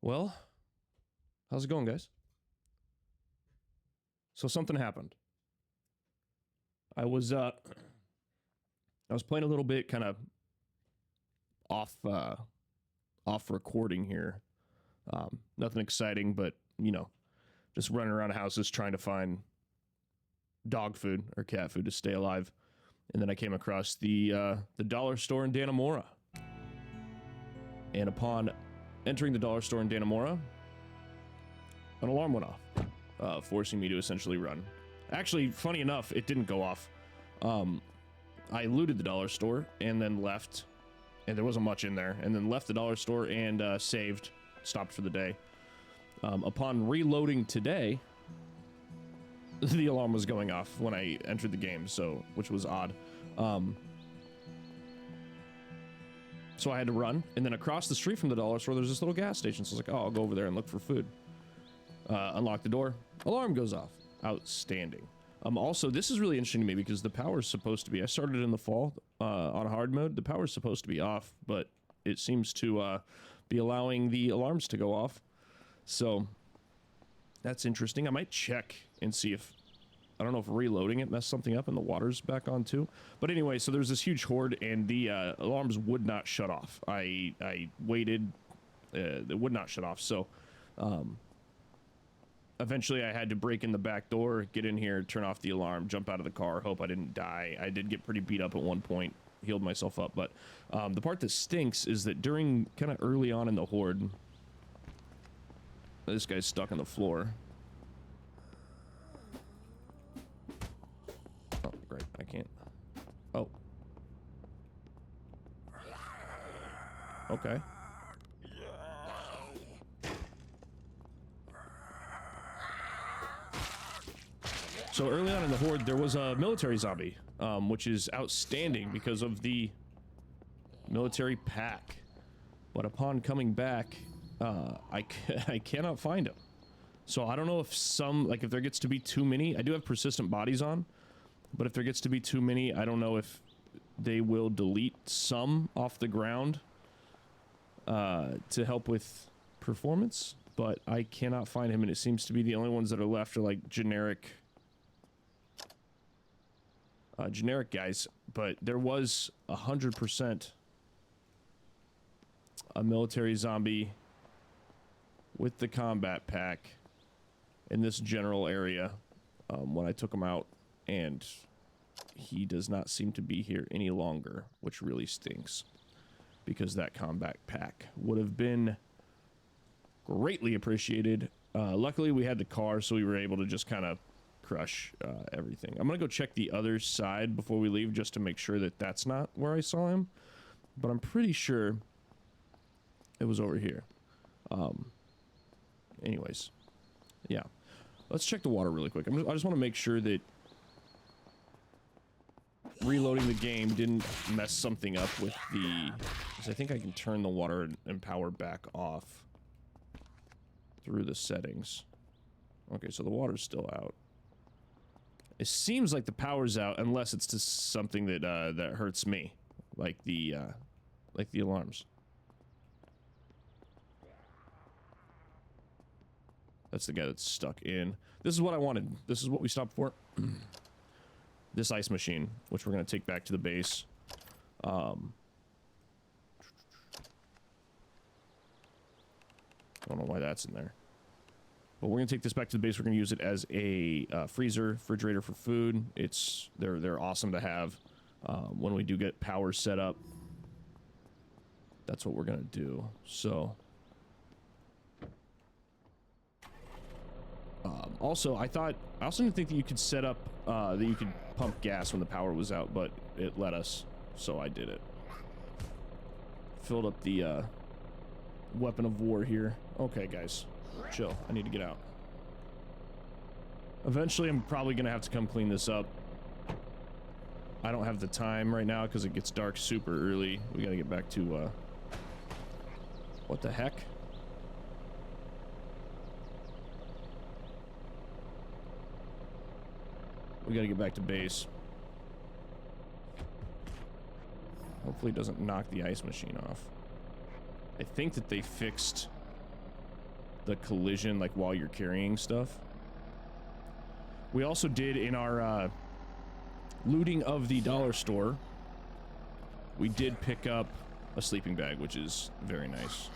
Well, how's it going, guys? So something happened. I was playing a little bit kind of off recording here. Nothing exciting, but just running around houses trying to find dog food or cat food to stay alive. And then I came across the dollar store in Dannemora. And upon entering the dollar store in Dannemora, an alarm went off, forcing me to essentially run. Actually, funny enough, it didn't go off. I looted the dollar store and then left, and there wasn't much in there, and then left the dollar store and stopped for the day. Upon reloading today, the alarm was going off when I entered the game, which was odd. So I had to run, and then across the street from the dollar store, there's this little gas station, so I was like, oh, I'll go over there and look for food. Unlock the door, alarm goes off. Outstanding. Also, this is really interesting to me because the power is supposed to be, I started in the fall on hard mode, the power is supposed to be off, but it seems to be allowing the alarms to go off. So, that's interesting. I might check and see if, I don't know if reloading it messed something up and the water's back on too. But anyway, so there's this huge horde and the alarms would not shut off. I waited, they would not shut off, so eventually I had to break in the back door, get in here, turn off the alarm, jump out of the car, hope I didn't die. I did get pretty beat up at one point, healed myself up, but the part that stinks is that during, kind of early on in the horde, this guy's stuck on the floor. Oh, great, I can't. Oh. Okay. So early on in the horde, there was a military zombie, which is outstanding because of the military pack. But upon coming back, I cannot find him. So I don't know if if there gets to be too many, I do have persistent bodies on, but if there gets to be too many, I don't know if they will delete some off the ground to help with performance, but I cannot find him, and it seems to be the only ones that are left are like generic guys, but there was 100% a military zombie with the combat pack in this general area when I took him out, and he does not seem to be here any longer, which really stinks, because that combat pack would have been greatly appreciated. Luckily, we had the car, so we were able to just kind of crush everything. I'm gonna go check the other side before we leave just to make sure that that's not where I saw him, but I'm pretty sure it was over here. Anyways, yeah, let's check the water really quick. I just want to make sure that reloading the game didn't mess something up with the, because I think I can turn the water and power back off through the settings. Okay, so the water's still out. It seems like the power's out, unless it's just something that that hurts me, like the alarms. That's the guy that's stuck in. This is what I wanted. This is what we stopped for. This ice machine, which we're gonna take back to the base. I don't know why that's in there. But we're gonna take this back to the base. We're gonna use it as a freezer, refrigerator for food. They're awesome to have when we do get power set up. That's what we're gonna do. So, also, I also didn't think that you could set up that you could pump gas when the power was out, but it let us, so I did it. Filled up the weapon of war here. Okay, guys. Chill. I need to get out. Eventually, I'm probably gonna have to come clean this up. I don't have the time right now because it gets dark super early. We gotta get back to, what the heck? We gotta get back to base. Hopefully it doesn't knock the ice machine off. I think that they fixed the collision, like, while you're carrying stuff. We also did, in our looting of the dollar store, we did pick up a sleeping bag, which is very nice.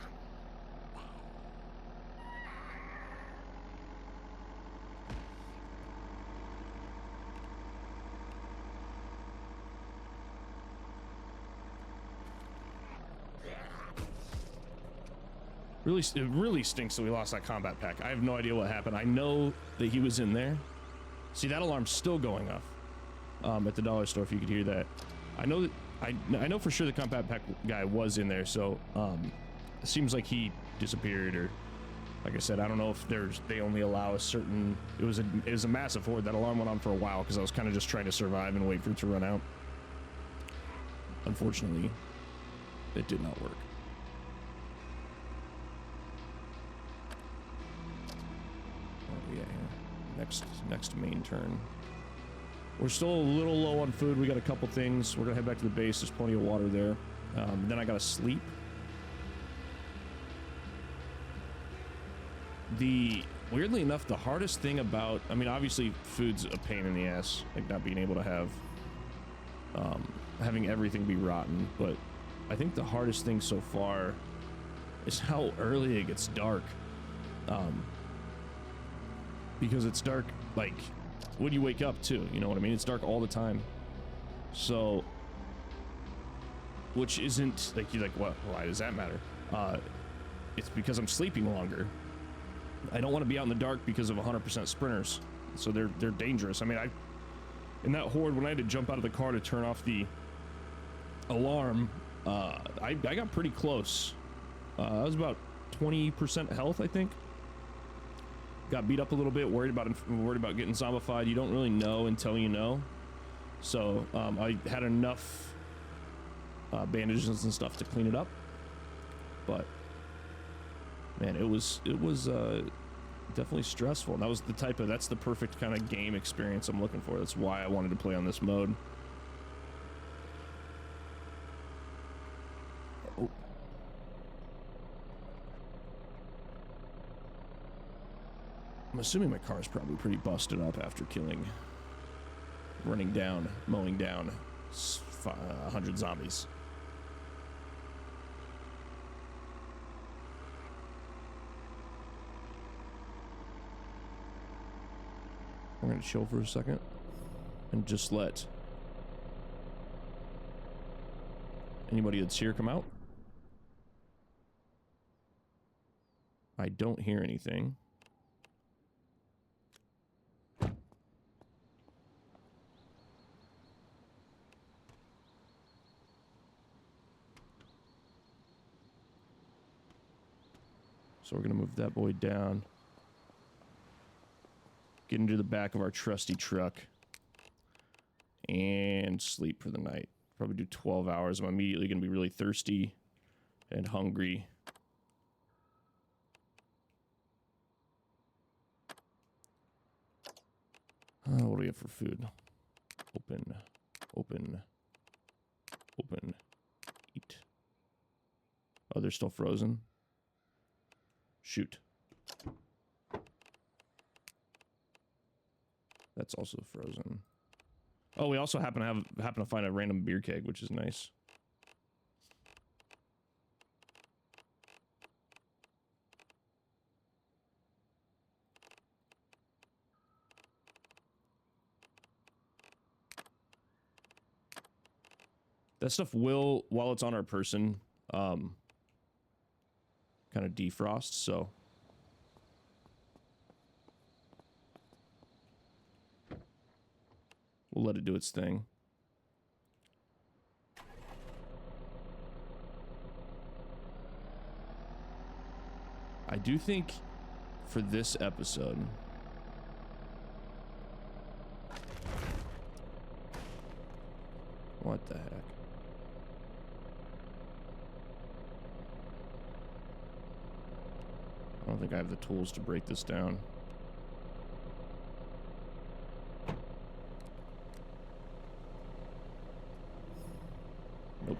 It really stinks that we lost that combat pack. I have no idea what happened. I know that he was in there. See, that alarm's still going off at the dollar store, if you could hear that. I know that I know for sure the combat pack guy was in there, so it seems like he disappeared, or like I said, I don't know if they only allow a certain. It was a massive horde. That alarm went on for a while because I was kind of just trying to survive and wait for it to run out. Unfortunately, it did not work. Oh yeah, next main turn. We're still a little low on food. We got a couple things. We're gonna head back to the base. There's plenty of water there. Then I gotta sleep. Weirdly enough, the hardest thing about, I mean, obviously food's a pain in the ass, like not being able to have, having everything be rotten, but I think the hardest thing so far is how early it gets dark. Because it's dark, like, when you wake up too, you know what I mean? It's dark all the time. So, which isn't, like, you're like, what, why does that matter? It's because I'm sleeping longer. I don't want to be out in the dark because of 100% sprinters. So they're dangerous. I mean, in that horde, when I had to jump out of the car to turn off the alarm, I got pretty close. I was about 20% health, I think. Got beat up a little bit, worried about getting zombified. You don't really know until you know. So I had enough bandages and stuff to clean it up. But man, it was definitely stressful. And that's the perfect kind of game experience I'm looking for. That's why I wanted to play on this mode. Oh. I'm assuming my car is probably pretty busted up after mowing down 100 zombies. We're gonna chill for a second and just let anybody that's here come out. I don't hear anything. So we're gonna move that boy down. Get into the back of our trusty truck and sleep for the night. Probably do 12 hours. I'm immediately going to be really thirsty and hungry. What do we have for food? Open, eat. Oh, they're still frozen? Shoot. That's also frozen. Oh, we also happen to find a random beer keg, which is nice. That stuff will, while it's on our person, kind of defrost, so we'll let it do its thing. I do think for this episode, what the heck? I don't think I have the tools to break this down. Nope.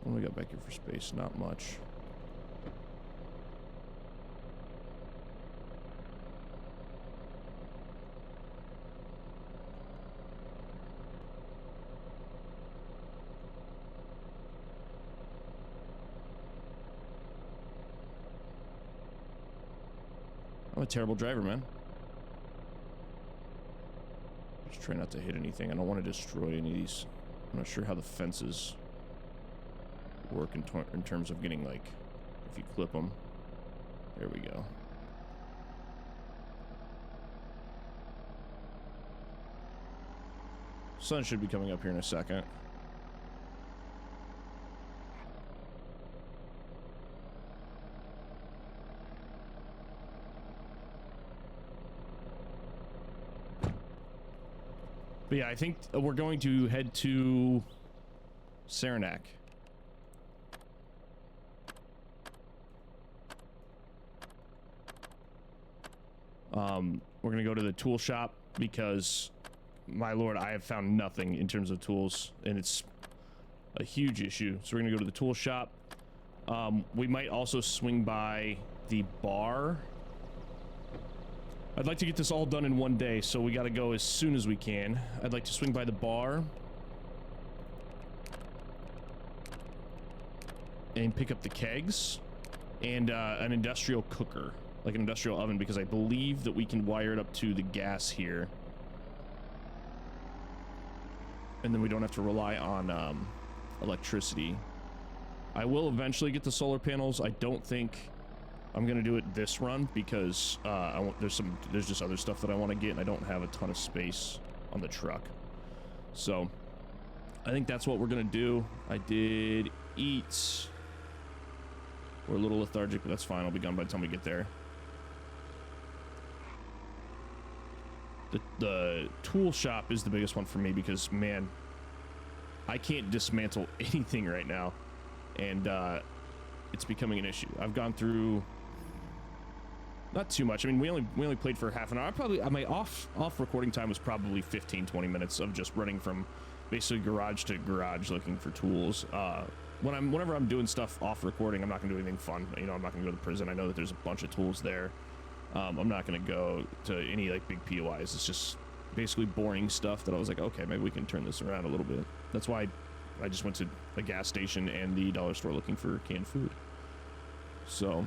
What do we got back here for space? Not much. I'm a terrible driver, man. Just try not to hit anything. I don't want to destroy any of these. I'm not sure how the fences work in terms of getting, like, if you clip them. There we go. Sun should be coming up here in a second. But yeah, I think we're going to head to Saranac. We're gonna go to the tool shop because, my lord, I have found nothing in terms of tools, and it's a huge issue. So we're gonna go to the tool shop. We might also swing by the bar. I'd like to get this all done in one day, so we gotta go as soon as we can. I'd like to swing by the bar and pick up the kegs and an industrial cooker, like an industrial oven, because I believe that we can wire it up to the gas here. And then we don't have to rely on electricity. I will eventually get the solar panels. I don't think I'm gonna do it this run because there's just other stuff that I want to get, and I don't have a ton of space on the truck. So I think that's what we're gonna do. I did eat. We're a little lethargic, but that's fine. I'll be gone by the time we get there. The tool shop is the biggest one for me because, man, I can't dismantle anything right now, and it's becoming an issue. I've gone through not too much. I mean, we only played for half an hour. My off recording time was probably 15-20 minutes of just running from basically garage to garage looking for tools. Whenever I'm doing stuff off recording, I'm not gonna do anything fun. You know, I'm not gonna go to the prison. I know that there's a bunch of tools there. I'm not gonna go to any like big POIs. It's just basically boring stuff that I was like, okay, maybe we can turn this around a little bit. That's why I just went to a gas station and the dollar store looking for canned food. So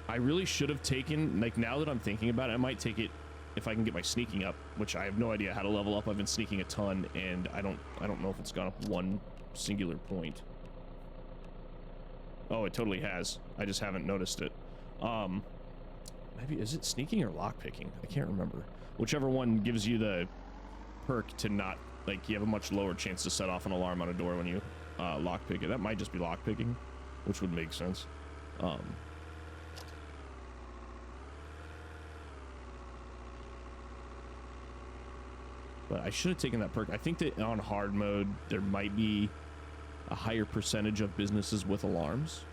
I really should have taken, like, now that I'm thinking about it, I might take it if I can get my sneaking up, which I have no idea how to level up. I've been sneaking a ton, and I don't know if it's gone up one singular point. Oh, it totally has. I just haven't noticed it. Maybe, is it sneaking or lockpicking? I can't remember. Whichever one gives you the perk to not, like, you have a much lower chance to set off an alarm on a door when you lockpick it. That might just be lockpicking, which would make sense. But I should have taken that perk. I think that on hard mode, there might be a higher percentage of businesses with alarms,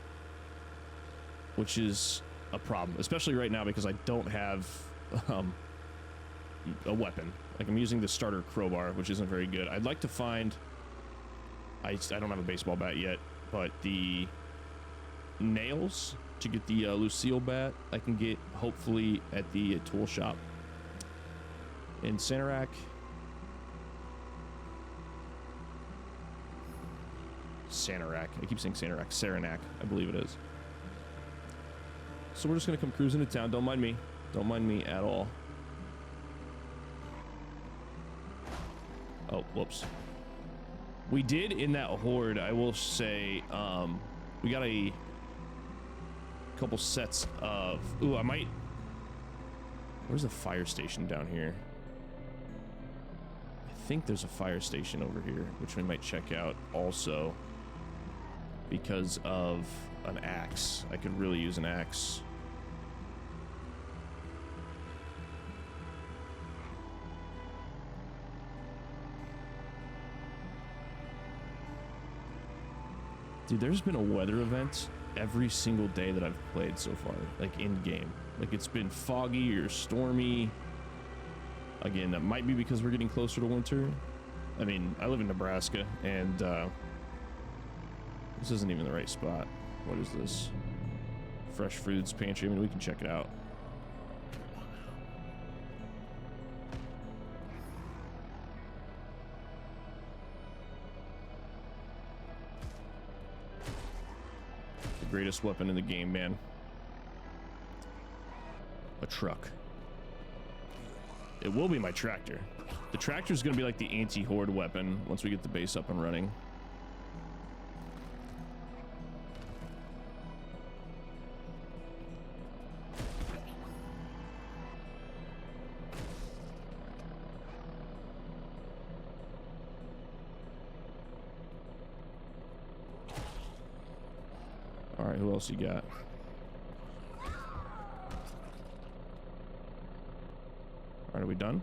which is a problem, especially right now because I don't have a weapon. Like, I'm using the starter crowbar, which isn't very good. I'd like to find, I don't have a baseball bat yet, but the nails to get the Lucille bat I can get hopefully at the tool shop in Saranac. I keep saying Saranac, I believe it is. So we're just gonna come cruising to town. Don't mind me at all. Oh, whoops. We did in that horde, I will say, we got a couple sets of, ooh, I might, where's the fire station down here? I think there's a fire station over here, which we might check out also. Because of an axe. I could really use an axe. Dude, there's been a weather event every single day that I've played so far, like in game. Like, it's been foggy or stormy. Again, that might be because we're getting closer to winter. I mean, I live in Nebraska, and this isn't even the right spot. What is this? Fresh Foods Pantry. I mean, we can check it out. greatest weapon in the game, man. A truck. It will be my tractor. The tractor's gonna be like the anti-horde weapon once we get the base up and running. All right, who else you got? All right, are we done?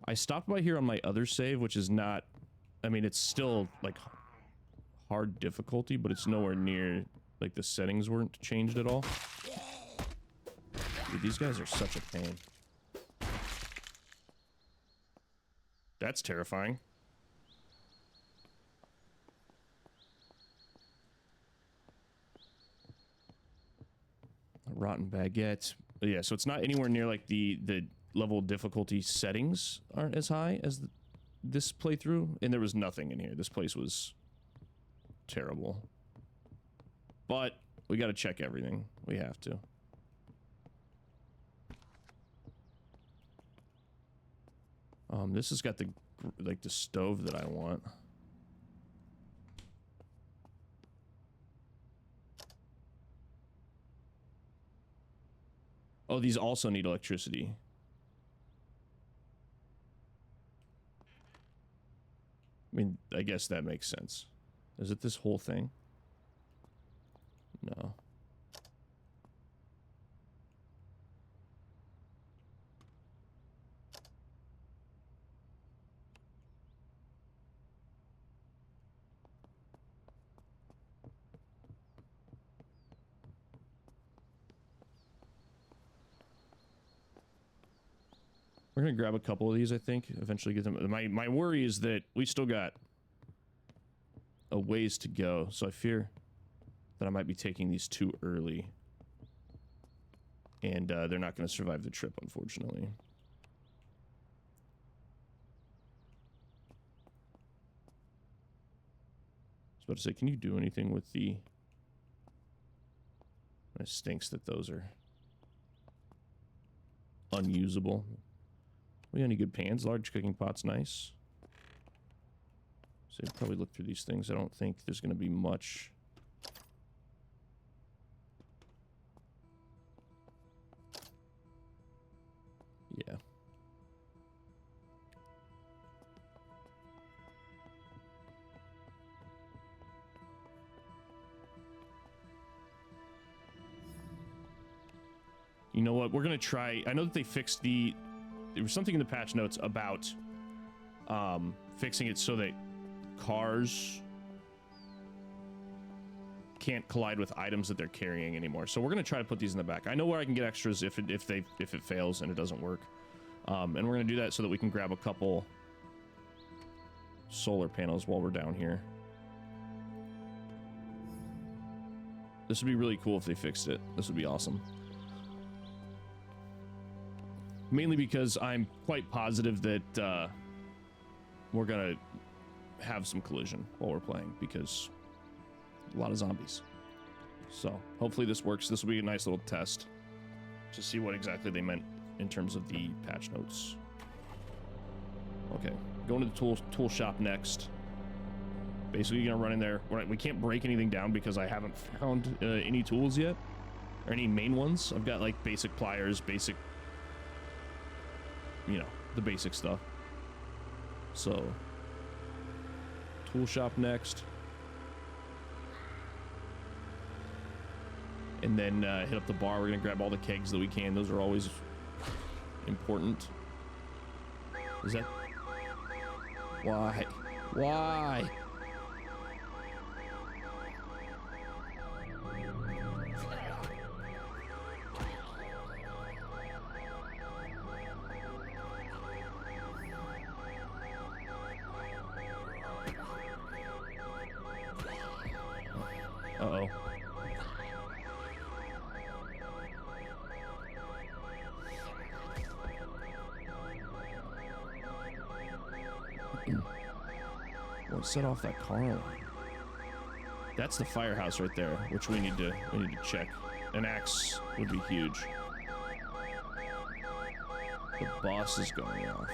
I stopped by here on my other save, which is not, I mean, it's still like hard difficulty, but it's nowhere near, like the settings weren't changed at all. Dude, these guys are such a pain. That's terrifying. A rotten baguette. Yeah, so it's not anywhere near like the level of difficulty settings aren't as high as this playthrough, and there was nothing in here. This place was terrible. But we got to check everything. We have to. This has got the like the stove that I want. Oh, these also need electricity. I mean, I guess that makes sense. Is it this whole thing? No. We're gonna grab a couple of these, I think. Eventually get them. My worry is that we still got a ways to go, so I fear that I might be taking these too early, and they're not going to survive the trip, unfortunately. I was about to say, can you do anything with the? It stinks that those are unusable. We got any good pans? Large cooking pot's nice. So I'd probably look through these things. I don't think there's going to be much. Yeah. You know what? We're going to try. I know that they fixed the. There was something in the patch notes about fixing it so that cars can't collide with items that they're carrying anymore. So we're gonna try to put these in the back. I know where I can get extras if it fails and it doesn't work, and we're gonna do that so that we can grab a couple solar panels while we're down here. This would be really cool if they fixed it. This would be awesome. Mainly because I'm quite positive that we're gonna have some collision while we're playing, because a lot of zombies. So hopefully this works. This will be a nice little test to see what exactly they meant in terms of the patch notes. Okay, going to the tool shop next. Basically, you're gonna run in there. We can't break anything down because I haven't found any tools yet, or any main ones. I've got like basic pliers, basic, you know, the basic stuff. So, tool shop next. And then hit up the bar. We're gonna grab all the kegs that we can. Those are always important. Is that? Why? Why? What set off that car alarm? That's the firehouse right there, which we need to check. An axe would be huge. The boss is going off.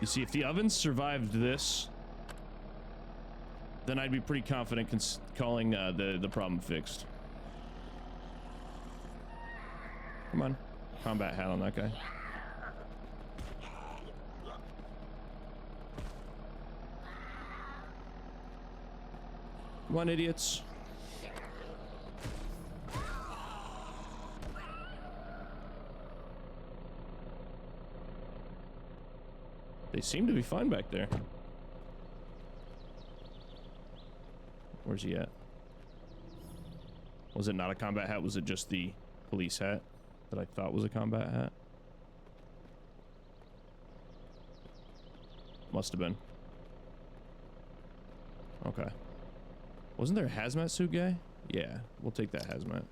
You see, if the ovens survived this, then I'd be pretty confident calling the problem fixed. Come on. Combat hat on that guy. Come on, idiots. They seem to be fine back there. Where's he at? Was it not a combat hat? Was it just the police hat that I thought was a combat hat? Must have been. Okay. Wasn't there a hazmat suit guy? Yeah, we'll take that hazmat.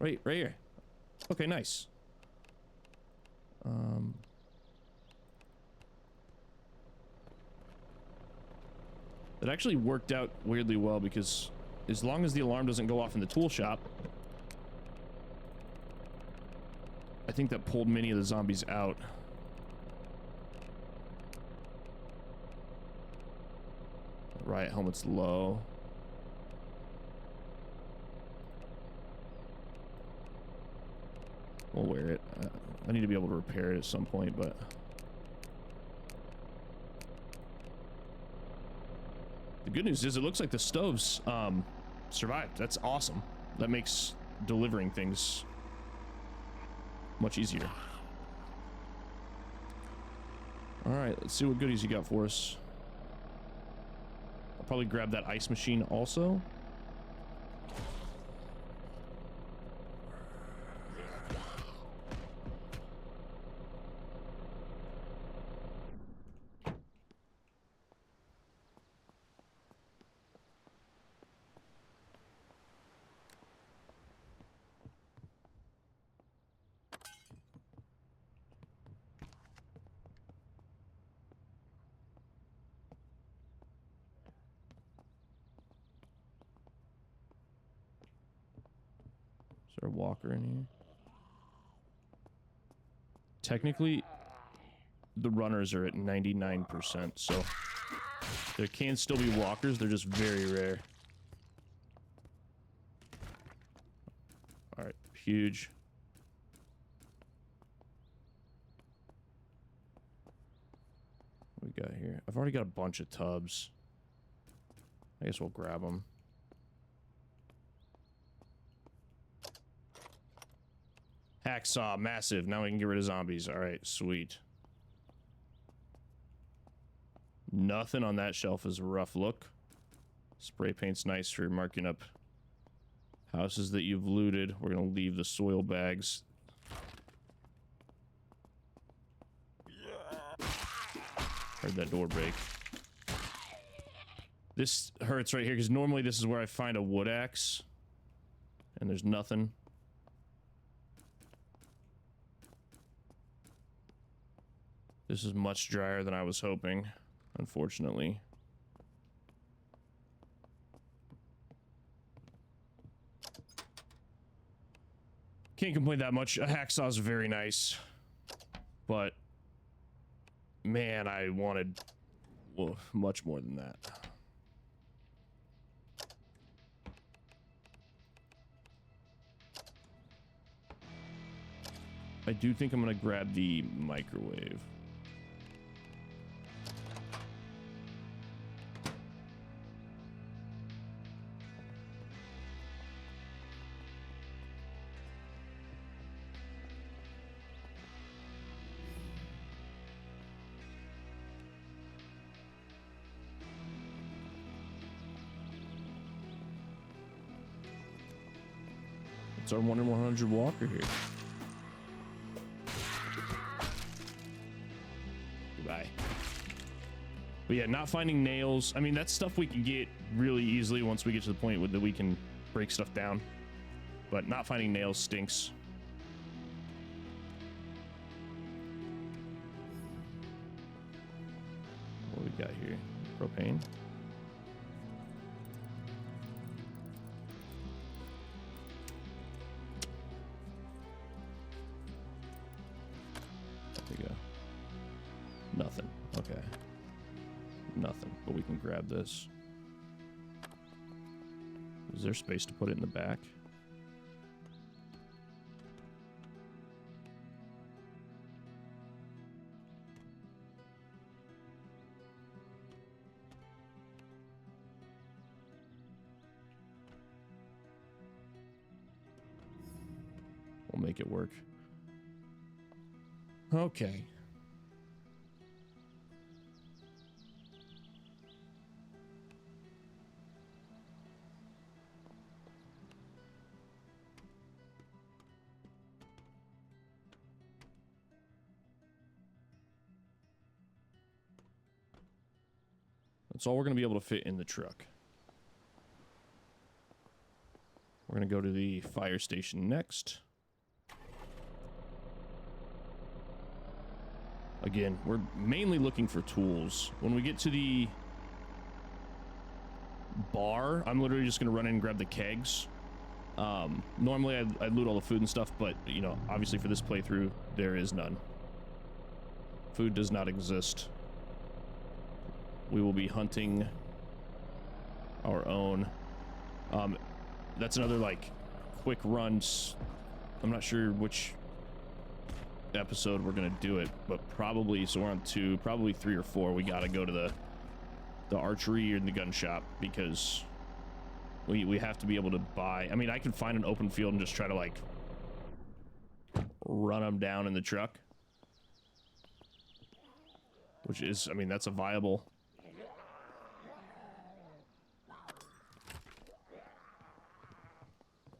Right here. Okay, nice. That actually worked out weirdly well because as long as the alarm doesn't go off in the tool shop, I think that pulled many of the zombies out. Riot helmet's low. We'll wear it. I need to be able to repair it at some point, but... The good news is it looks like the stoves survived. That's awesome. That makes delivering things much easier. Alright, let's see what goodies you got for us. I'll probably grab that ice machine also. Is there a walker in here? Technically, the runners are at 99%, so there can still be walkers, they're just very rare. Alright, huge. What we got here? I've already got a bunch of tubs. I guess we'll grab them. Hacksaw, massive. Now we can get rid of zombies. Alright, sweet. Nothing on that shelf is a rough look. Spray paint's nice for marking up houses that you've looted. We're gonna leave the soil bags. Heard that door break. This hurts right here because normally this is where I find a wood axe. And there's nothing. This is much drier than I was hoping, unfortunately. Can't complain that much. A hacksaw is very nice. But, man, I wanted much more than that. I do think I'm going to grab the microwave. It's our 1 in 100 walker here. guy. But yeah, not finding nails. I mean, that's stuff we can get really easily once we get to the point that we can break stuff down. But not finding nails stinks. What do we got here? Propane. There we go. Nothing. Okay. Nothing. But we can grab this. Is there space to put it in the back? We'll make it work. Okay. That's all we're going to be able to fit in the truck. We're going to go to the fire station next. Again, we're mainly looking for tools. When we get to the bar, I'm literally just going to run in and grab the kegs. Normally, I'd loot all the food and stuff, but, you know, obviously for this playthrough, there is none. Food does not exist. We will be hunting our own. That's another, like, quick runs. I'm not sure which episode we're gonna do it, but probably, so we're on 2, probably 3 or 4. We gotta go to the archery or the gun shop, because we have to be able to buy. I mean, I can find an open field and just try to, like, run them down in the truck, which is, I mean, that's a viable.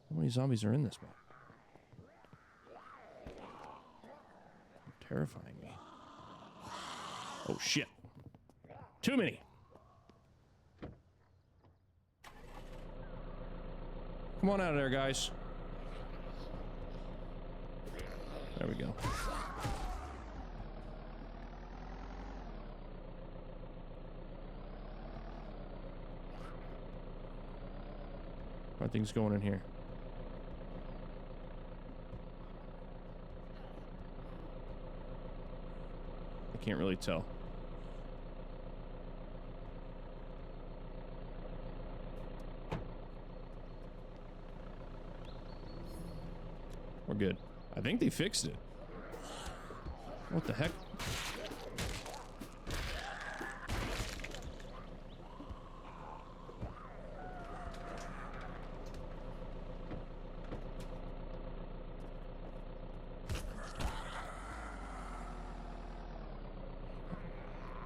How many zombies are in this one? Terrifying me. Oh shit. Too many. Come on out of there, guys. There we go. How are things going in here? Can't really tell. We're good. I think they fixed it. What the heck?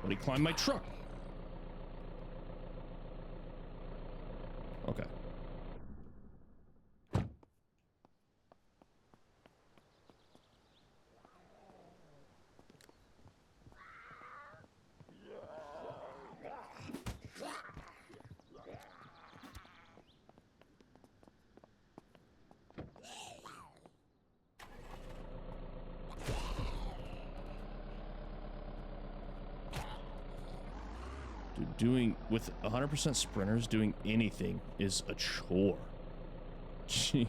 He climbed my truck. Okay. Doing with 100% sprinters, doing anything is a chore. Gee.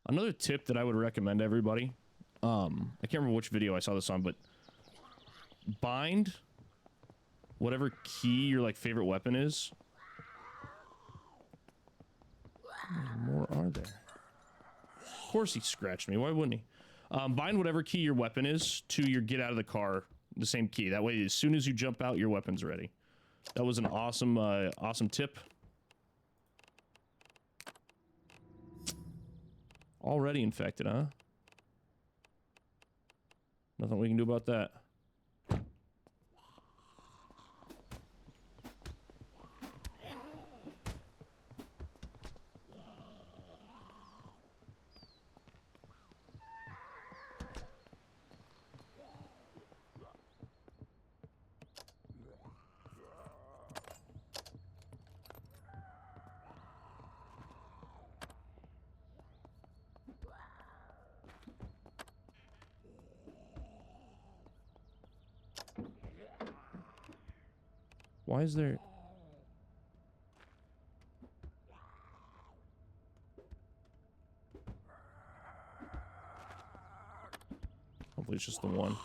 Another tip that I would recommend everybody, I can't remember which video I saw this on, but bind whatever key your, like, favorite weapon is. How many more are there? Of course he scratched me. Why wouldn't he? Bind whatever key your weapon is to your get out of the car, the same key. That way, as soon as you jump out, your weapon's ready. That was an awesome, awesome tip. Already infected, huh? Nothing we can do about that. Why is there... Hopefully it's just the one.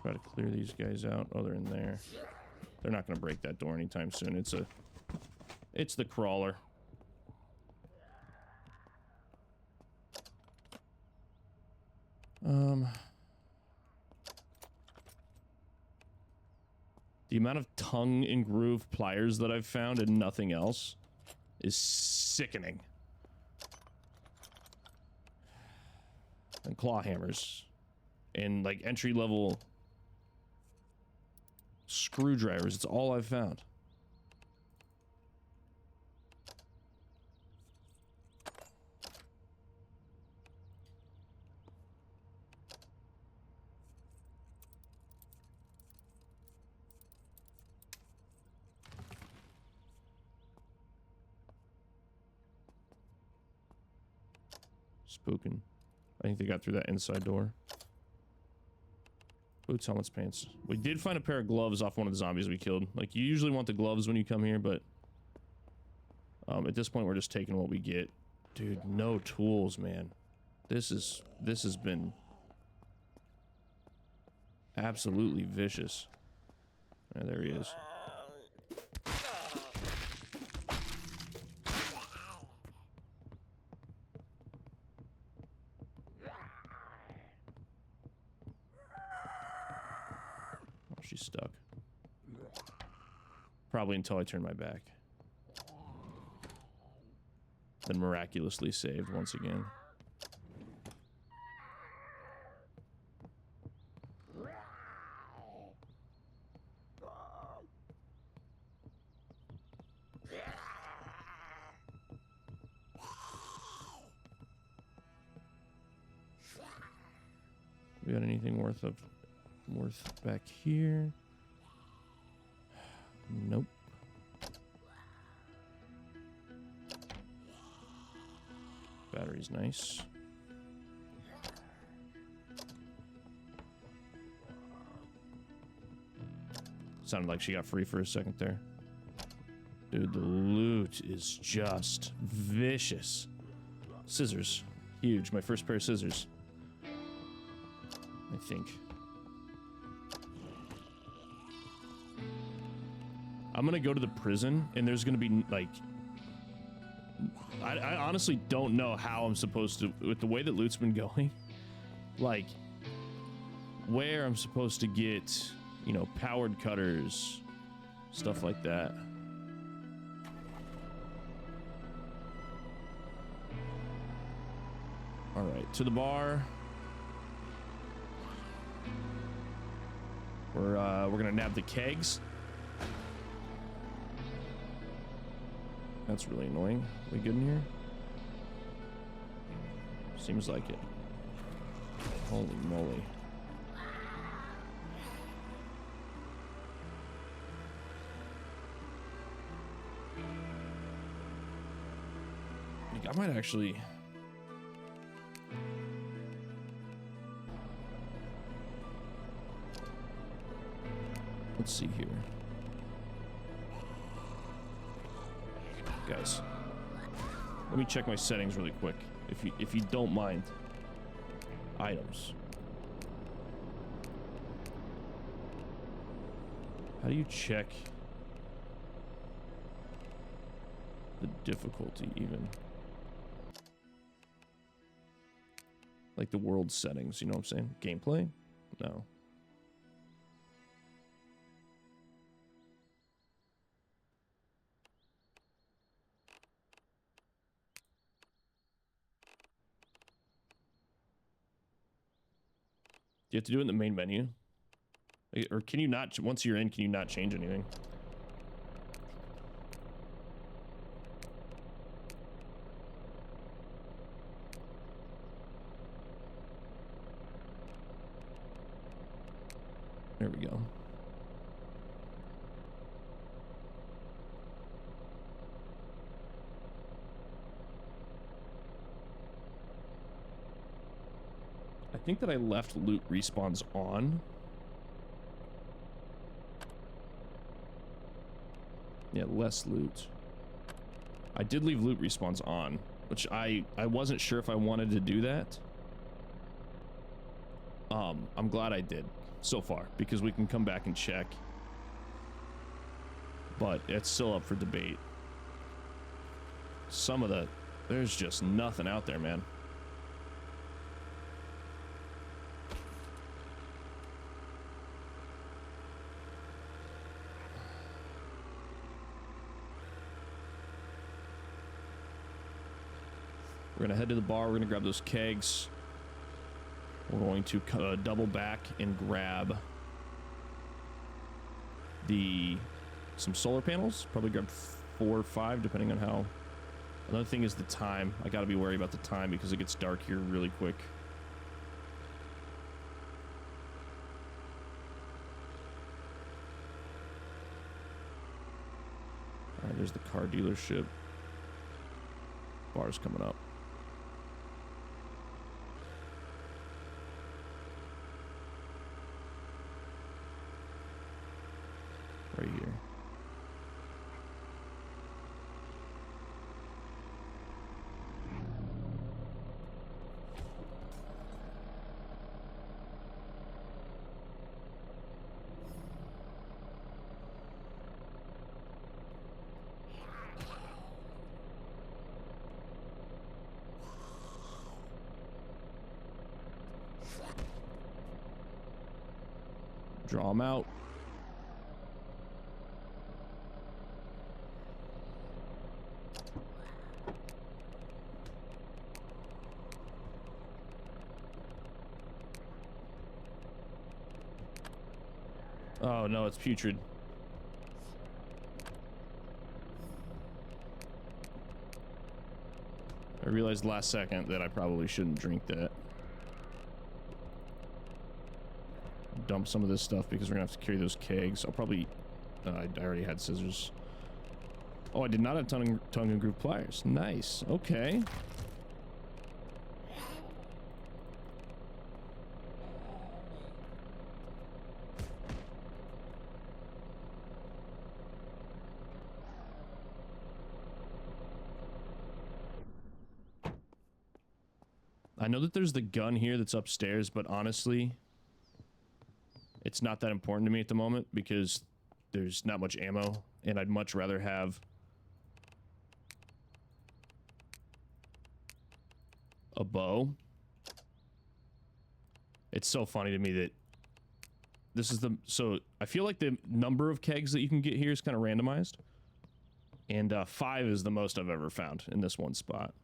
Try to clear these guys out. Oh, they're in there. They're not going to break that door anytime soon. It's the crawler. The amount of tongue and groove pliers that I've found and nothing else is sickening. And claw hammers. And like entry-level screwdrivers. It's all I've found. Spooking. I think they got through that inside door. Boots, helmets, pants. We did find a pair of gloves off one of the zombies we killed. Like, you usually want the gloves when you come here, but... at this point, we're just taking what we get. Dude, no tools, man. This has been... absolutely vicious. Yeah, there he is. She's stuck. Probably until I turn my back. Then miraculously saved once again. We got anything worth back here? Nope. Battery's nice. Sounded like she got free for a second there. Dude, the loot is just vicious. Scissors. Huge. My first pair of scissors. I think. I'm gonna go to the prison, and there's gonna be, like... I honestly don't know how I'm supposed to... With the way that loot's been going, like... where I'm supposed to get, you know, powered cutters. Stuff like that. Alright, to the bar. We're gonna nab the kegs. That's really annoying. We good in here? Seems like it. Holy moly. I might actually... Let's see here. Guys, let me check my settings really quick, if you don't mind. Items. How do you check? the difficulty even? Like the world settings, you know what I'm saying? Gameplay? No. Do you have to do it in the main menu? Or can you not, once you're in, can you not change anything? There we go. I think that I left loot respawns on. Yeah, less loot. I did leave loot respawns on, which I wasn't sure if I wanted to do that. I'm glad I did so far, because we can come back and check. But it's still up for debate. Some of the... There's just nothing out there, man. We're gonna head to the bar. We're gonna grab those kegs. We're going to double back and grab some solar panels. Probably grab 4 or 5, depending on how. Another thing is the time. I gotta be worried about the time because it gets dark here really quick. All right, there's the car dealership. Bar's coming up. Right here. Draw them out. Oh no, it's putrid. I realized last second that I probably shouldn't drink that. Dump some of this stuff because we're gonna have to carry those kegs. I'll probably... I already had scissors. Oh, I did not have tongue and groove pliers. Nice. Okay. I know that there's the gun here that's upstairs, but honestly, it's not that important to me at the moment because there's not much ammo, and I'd much rather have a bow. It's so funny to me that this is the... So, I feel like the number of kegs that you can get here is kind of randomized. And 5 is the most I've ever found in this one spot.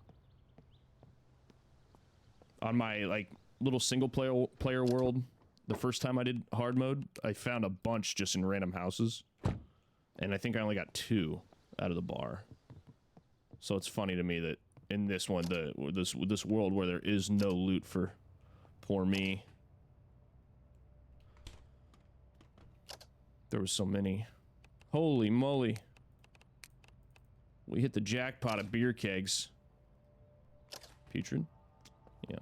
On my, like, little single-player world, the first time I did hard mode, I found a bunch just in random houses. And I think I only got 2 out of the bar. So it's funny to me that in this one, this world where there is no loot for poor me, there was so many. Holy moly. We hit the jackpot of beer kegs. Putrid? Yeah.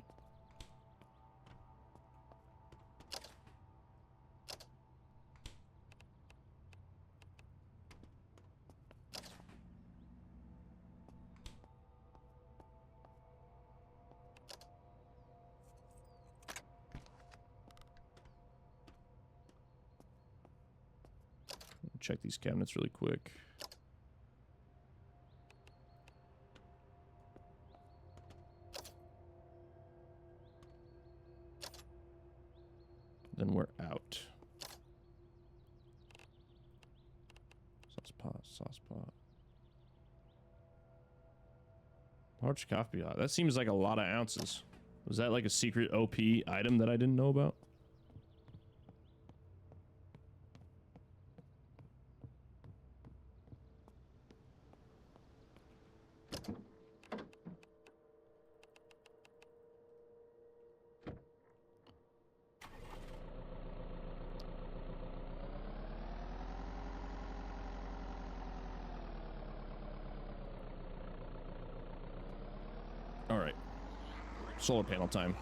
Check these cabinets really quick. pot, sauce pot. Parched coffee pot. That seems like a lot of ounces. Was that like a secret OP item that I didn't know about? All right. Solar panel time.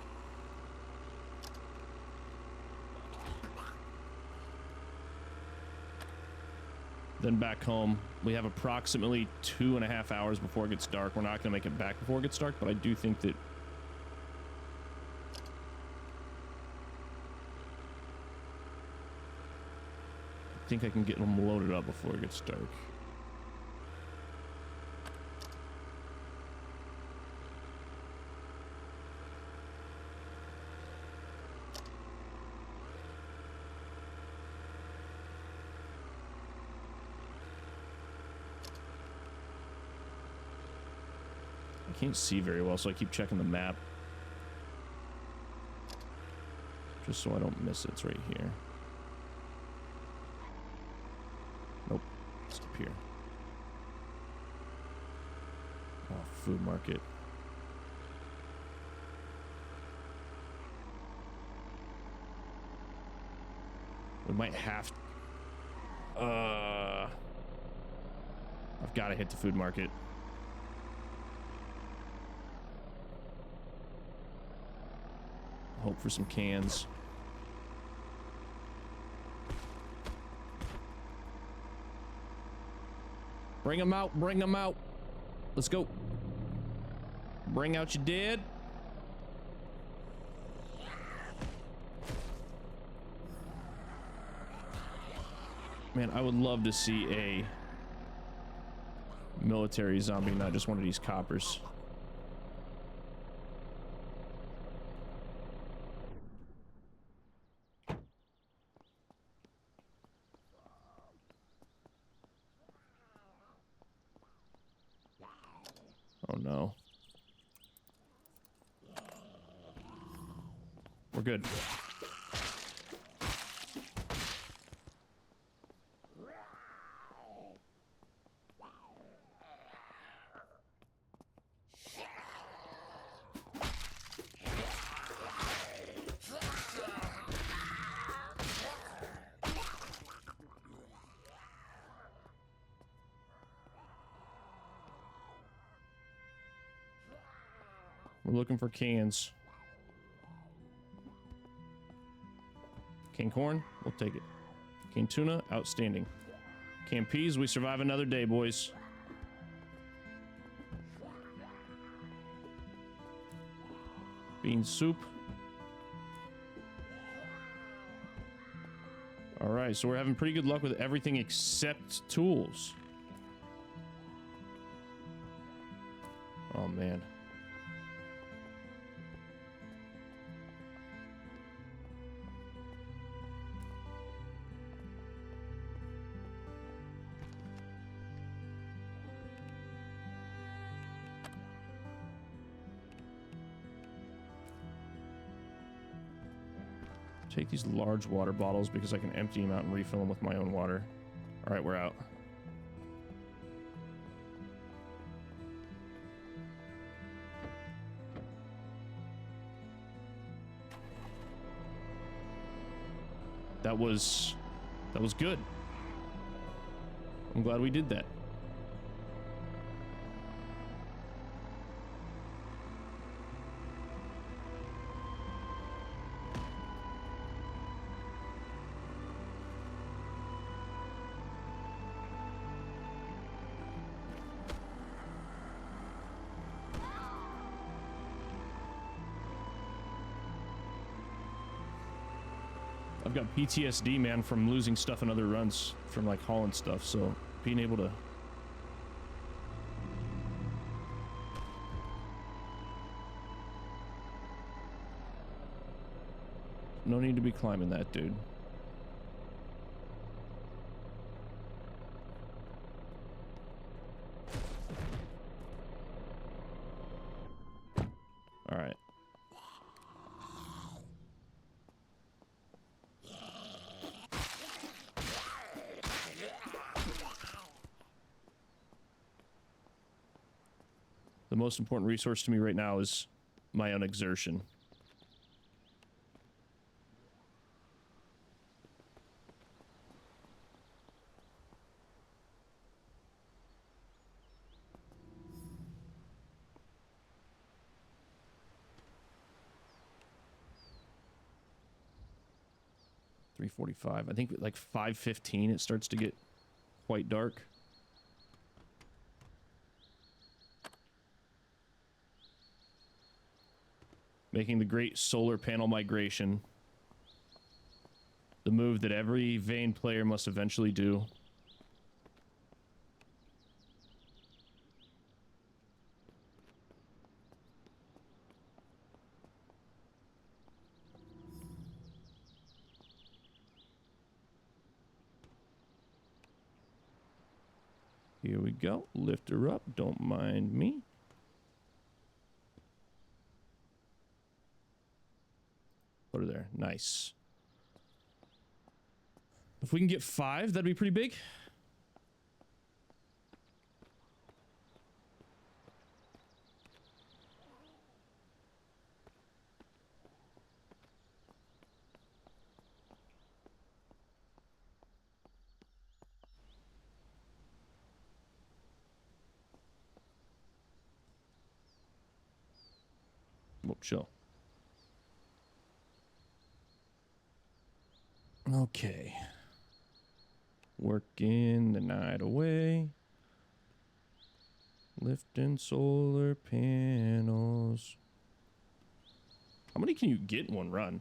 Then back home. We have approximately 2.5 hours before it gets dark. We're not going to make it back before it gets dark, but I do think that... I think I can get them loaded up before it gets dark. I can't see very well, so I keep checking the map. Just so I don't miss it. It's right here. Nope. It's up here. Oh, food market. We might have... I've got to hit the food market. Hope for some cans. Bring them out, bring them out. Let's go. Bring out your dead. Man, I would love to see a military zombie, not just one of these coppers. Oh no. We're good. We're looking for cans. Canned corn, we'll take it. Canned tuna, outstanding. Canned peas, we survive another day, boys. Bean soup. All right, so we're having pretty good luck with everything except tools. Oh, man. Take these large water bottles because I can empty them out and refill them with my own water. All right, we're out. That was good. I'm glad we did that. I've got PTSD, man, from losing stuff in other runs, from like hauling stuff, so being able to... No need to be climbing that, dude. The most important resource to me right now is my own exertion. $3:45. I think like 5:15 it starts to get quite dark. Making the great solar panel migration. The move that every Vayne player must eventually do. Here we go. Lift her up. Don't mind me. Put her there. Nice. If we can get 5, that'd be pretty big. Well, chill. Okay. Working the night away. Lifting solar panels. How many can you get in one run?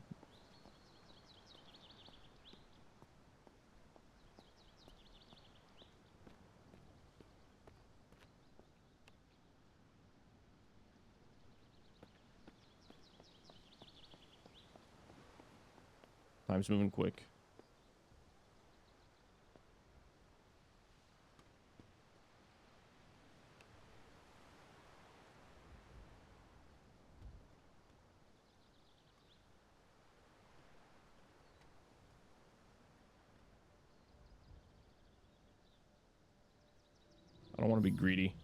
Time's moving quick. I don't want to be greedy.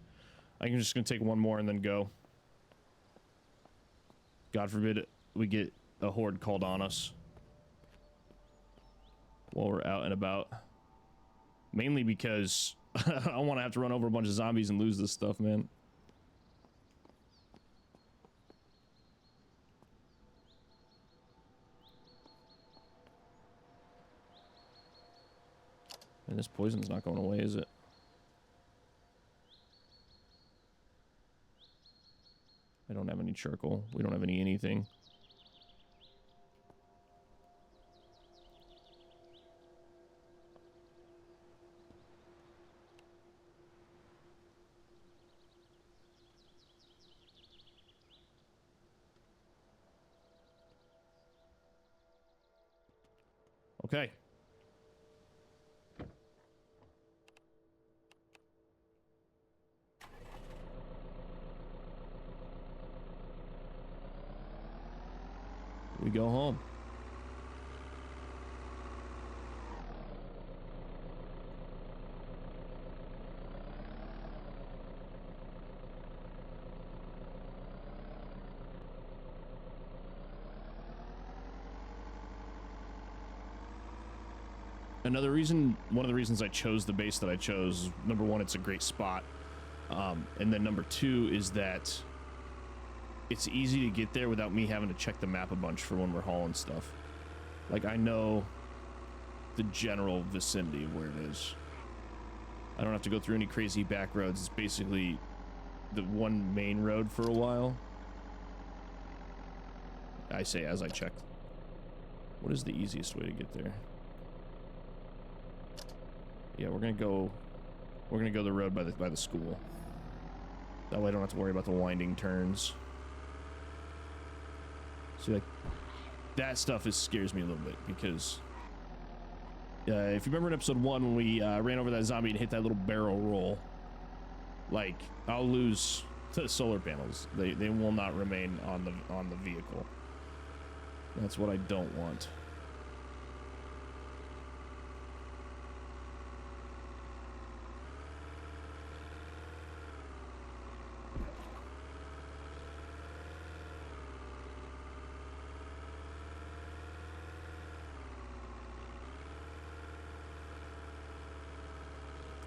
I'm just going to take one more and then go. God forbid we get a horde called on us while we're out and about. Mainly because I don't want to have to run over a bunch of zombies and lose this stuff, man. And this poison's not going away, is it? I don't have any charcoal. We don't have any anything. Okay. We go home. Another reason, one of the reasons I chose the base that I chose, number one, it's a great spot. And then number two is that it's easy to get there without me having to check the map a bunch for when we're hauling stuff. Like, I know the general vicinity of where it is. I don't have to go through any crazy back roads. It's basically the one main road for a while. I say as I check. What is the easiest way to get there? Yeah, we're gonna go the road by the school. That way I don't have to worry about the winding turns. See, like, that stuff scares me a little bit because if you remember in episode 1 when we ran over that zombie and hit that little barrel roll, like, I'll lose the solar panels. They will not remain on the vehicle. That's what I don't want.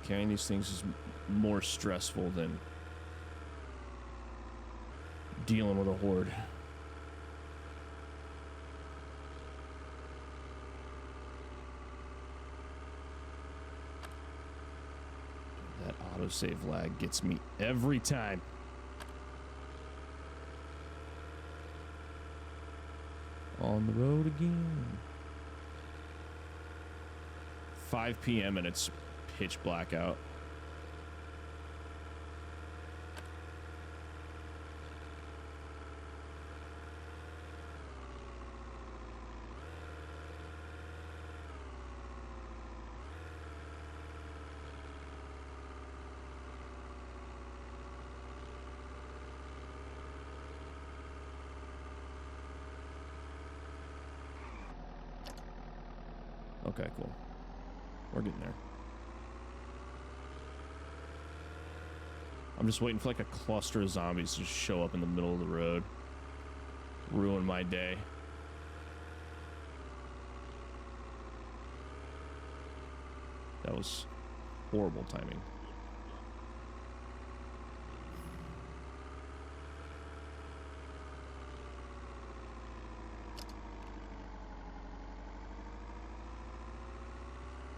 Carrying these things is more stressful than dealing with a horde. That autosave lag gets me every time. On the road again. 5 p.m. and it's pitch black out. Okay, cool. We're getting there. I'm just waiting for like a cluster of zombies to just show up in the middle of the road. Ruin my day. That was horrible timing.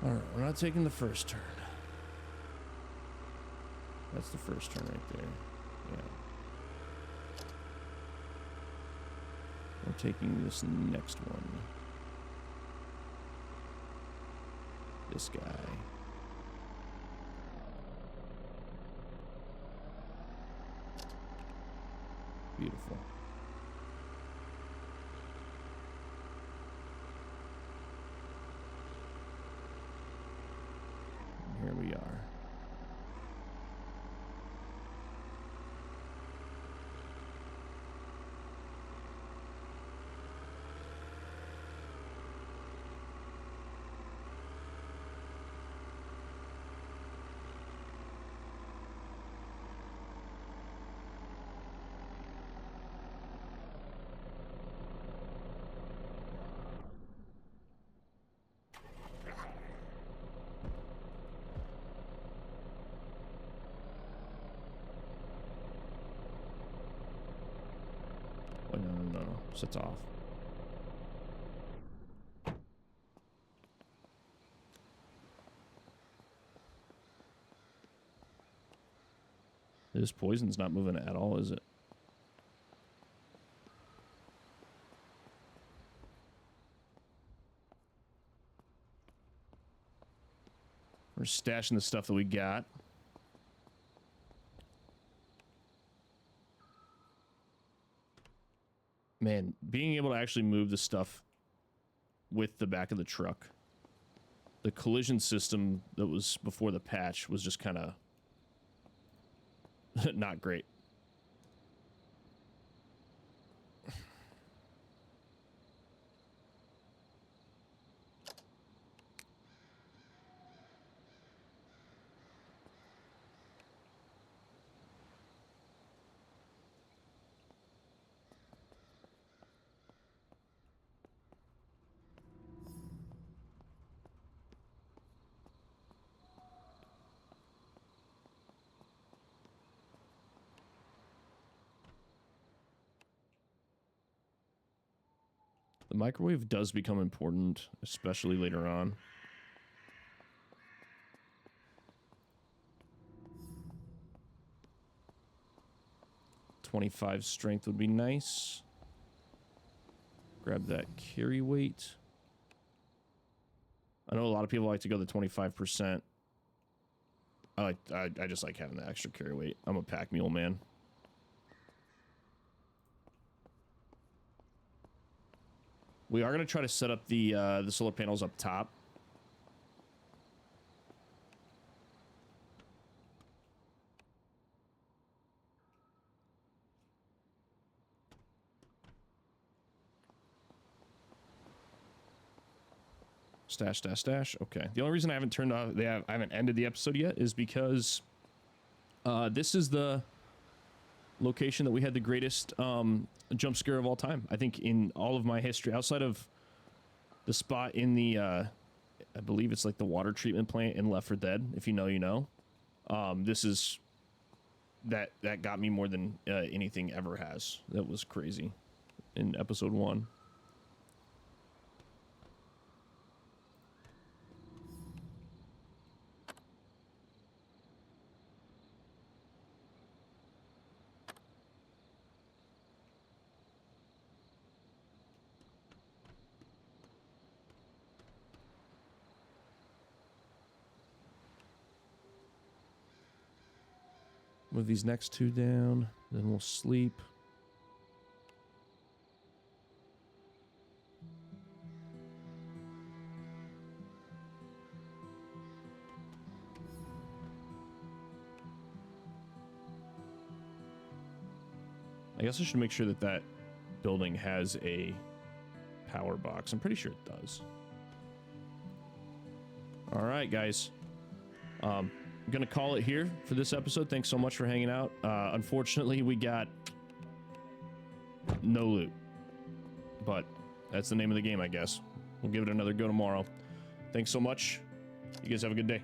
Alright, we're not taking the first turn. That's the first turn right there. Yeah. We're taking this next one. This guy. Beautiful. Here we are. Oh, no. Sets off. This poison's not moving at all, is it? We're stashing the stuff that we got. Man, being able to actually move the stuff with the back of the truck. The collision system that was before the patch was just kind of not great. The microwave does become important, especially later on. .25 strength would be nice. Grab that carry weight. I know a lot of people like to go the 25%. I just like having the extra carry weight. I'm a pack mule man. We are going to try to set up the solar panels up top. Stash, stash, stash. Okay. The only reason I haven't turned off, I haven't ended the episode yet is because this is the location that we had the greatest jump scare of all time. I think in all of my history, outside of the spot in the I believe it's like the water treatment plant in Left 4 Dead. If you know, you know. This is that got me more than anything ever has. That was crazy in episode 1. Move these next 2 down, then we'll sleep. I guess I should make sure that that building has a power box. I'm pretty sure it does. All right, guys. I'm going to call it here for this episode. Thanks so much for hanging out. Unfortunately, we got no loot. But that's the name of the game, I guess. We'll give it another go tomorrow. Thanks so much. You guys have a good day.